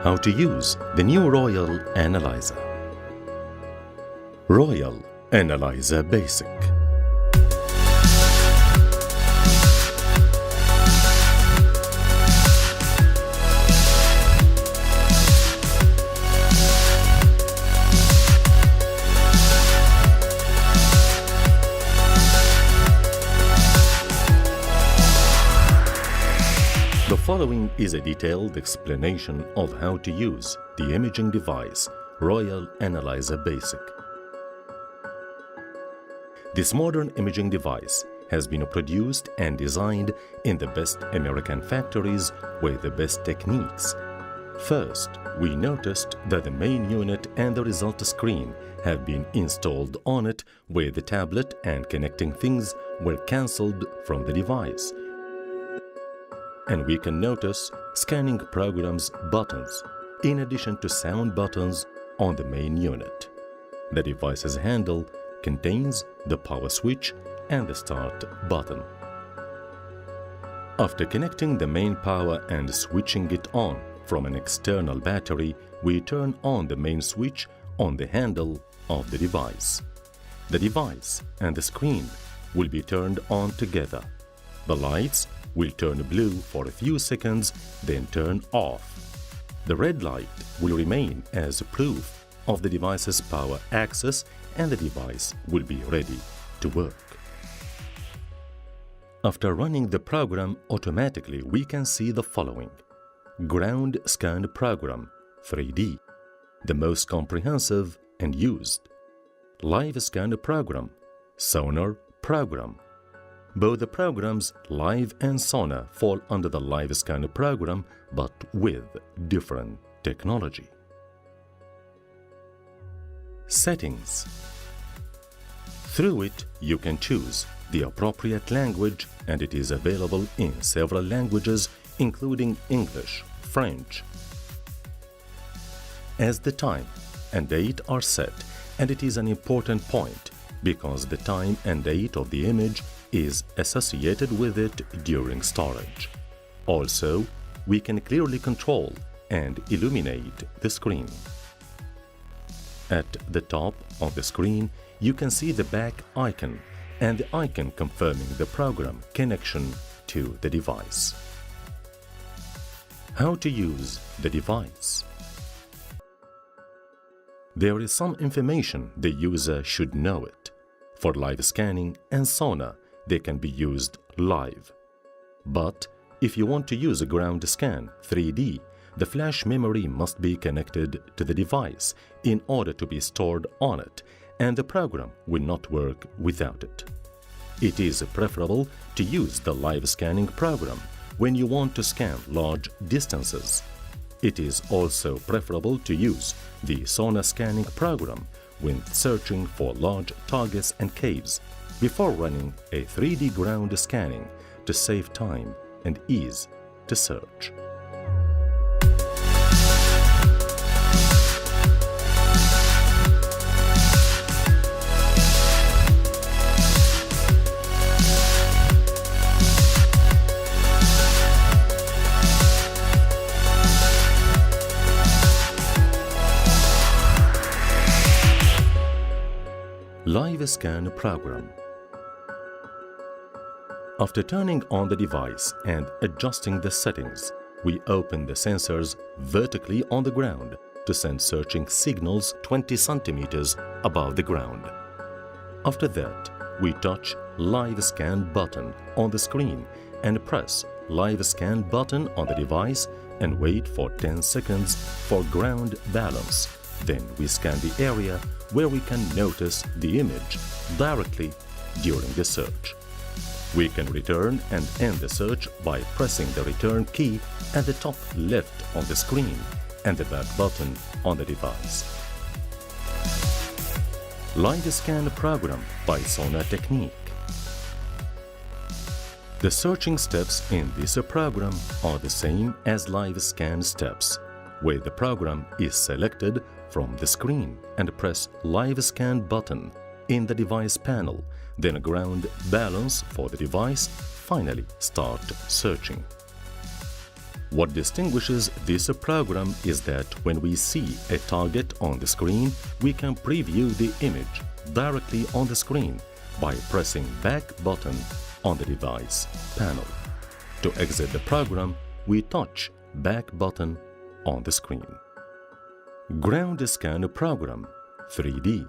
How to use the new Royal Analyzer. Royal Analyzer Basic. The following is a detailed explanation of how to use the imaging device Royal Analyzer Basic. This modern imaging device has been produced and designed in the best American factories with the best techniques. First, we noticed that the main unit and the result screen have been installed on it, where the tablet and connecting things were cancelled from the device. And we can notice scanning programs buttons in addition to sound buttons on the main unit. The device's handle contains the power switch and the start button. After connecting the main power and switching it on from an external battery, we turn on the main switch on the handle of the device. The device and the screen will be turned on together. The lights will turn blue for a few seconds, then turn off. The red light will remain as proof of the device's power access, and the device will be ready to work. After running the program automatically, we can see the following: Ground Scan Program 3D, the most comprehensive and used. Live Scan Program, Sonar Program. Both the programs Live and Sonar fall under the Live Scan program, but with different technology. Settings. Through it, you can choose the appropriate language, and it is available in several languages, including English, French. As the time and date are set, and it is an important point because the time and date of the image is associated with it during storage. Also, we can clearly control and illuminate the screen. At the top of the screen, you can see the back icon and the icon confirming the program connection to the device. How to use the device. There is some information the user should know it. For live scanning and sonar, they can be used live. But if you want to use a ground scan 3D, the flash memory must be connected to the device in order to be stored on it, and the program will not work without it. It is preferable to use the live scanning program when you want to scan large distances. It is also preferable to use the sonar scanning program when searching for large targets and caves, before running a 3D ground scanning to save time and ease to search. Live Scan Program. After turning on the device and adjusting the settings, we open the sensors vertically on the ground to send searching signals 20 centimeters above the ground. After that, we touch Live Scan button on the screen and press Live Scan button on the device and wait for 10 seconds for ground balance. Then we scan the area where we can notice the image directly during the search. We can return and end the search by pressing the return key at the top left on the screen and the back button on the device. Live Scan Program by Sonar Technique. The searching steps in this program are the same as live scan steps, where the program is selected from the screen and press Live Scan button in the device panel, then ground balance for the device, finally start searching. What distinguishes this program is that when we see a target on the screen, we can preview the image directly on the screen by pressing back button on the device panel. To exit the program, we touch back button on the screen. Ground Scan Program 3D.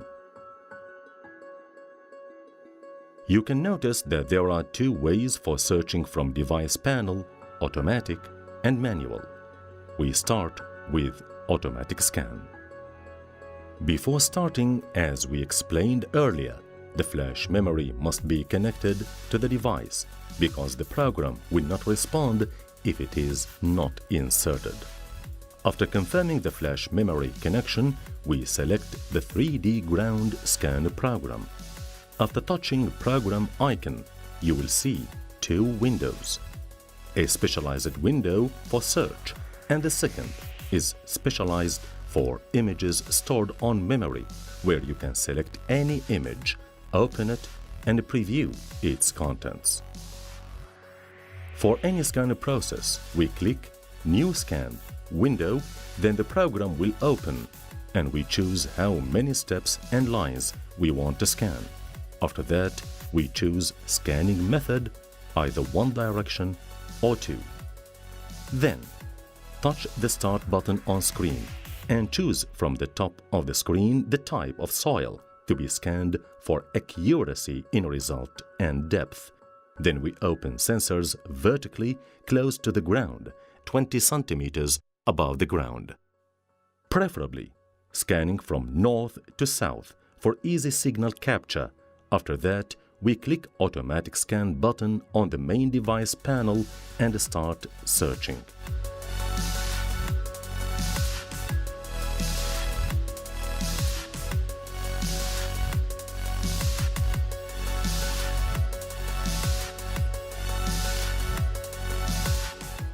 You can notice that there are two ways for searching from device panel: automatic and manual. We start with automatic scan. Before starting, as we explained earlier, the flash memory must be connected to the device because the program will not respond if it is not inserted. After confirming the flash memory connection, we select the 3D Ground Scan program. After touching the program icon, you will see two windows: a specialized window for search, and the second is specialized for images stored on memory, where you can select any image, open it, and preview its contents. For any scan process, we click New Scan window, then the program will open, and we choose how many steps and lines we want to scan. After that, we choose scanning method, either one direction or two. Then, touch the Start button on screen and choose from the top of the screen the type of soil to be scanned for accuracy in result and depth. Then we open sensors vertically close to the ground, 20 centimeters above the ground. Preferably, scanning from north to south for easy signal capture. After that, we click Automatic Scan button on the main device panel and start searching.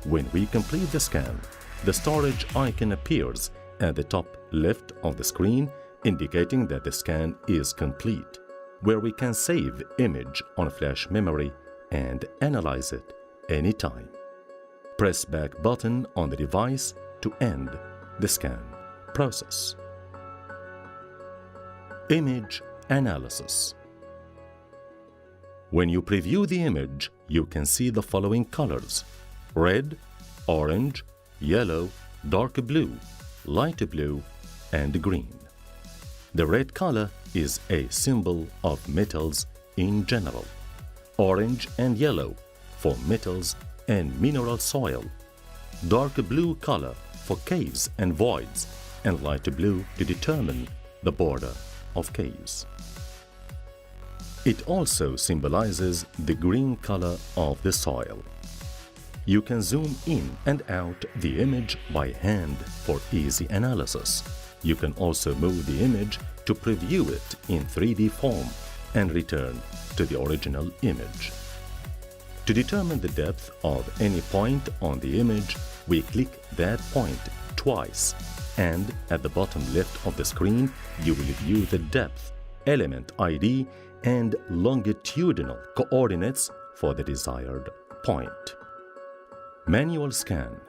When we complete the scan, the storage icon appears at the top left of the screen, indicating that the scan is complete, where we can save image on flash memory and analyze it anytime. Press back button on the device to end the scan process. Image analysis. When you preview the image, you can see the following colors: red, orange, yellow, dark blue, light blue, and green. The red color is a symbol of metals in general. Orange and yellow for metals and mineral soil. Dark blue color for caves and voids, and light blue to determine the border of caves. It also symbolizes the green color of the soil. You can zoom in and out the image by hand for easy analysis. You can also move the image to preview it in 3D form and return to the original image. To determine the depth of any point on the image, we click that point twice, and at the bottom left of the screen, you will view the depth, element ID, and longitudinal coordinates for the desired point. Manual scan.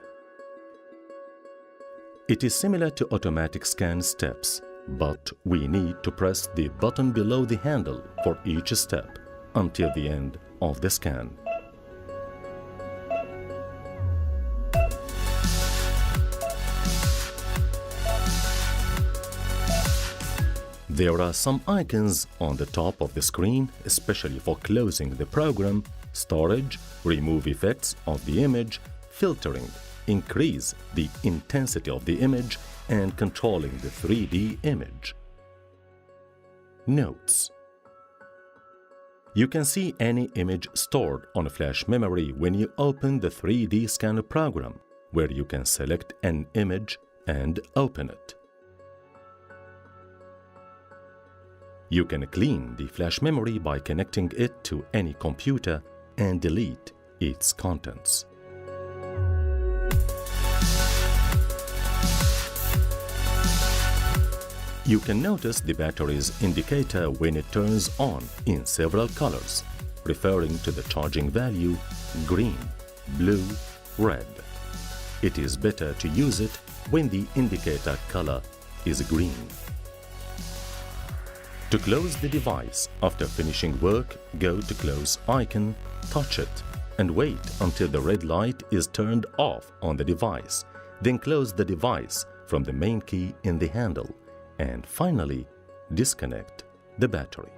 It is similar to automatic scan steps, but we need to press the button below the handle for each step until the end of the scan. There are some icons on the top of the screen, especially for closing the program: storage, remove effects of the image, filtering, increase the intensity of the image, and controlling the 3D image. Notes. You can see any image stored on flash memory when you open the 3D scanner program, where you can select an image and open it. You can clean the flash memory by connecting it to any computer and delete its contents. You can notice the battery's indicator when it turns on in several colors, referring to the charging value: green, blue, red. It is better to use it when the indicator color is green. To close the device, after finishing work, go to Close icon, touch it, and wait until the red light is turned off on the device. Then close the device from the main key in the handle, and finally disconnect the battery.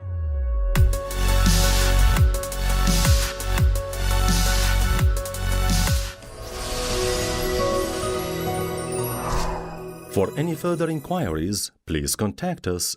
For any further inquiries, please contact us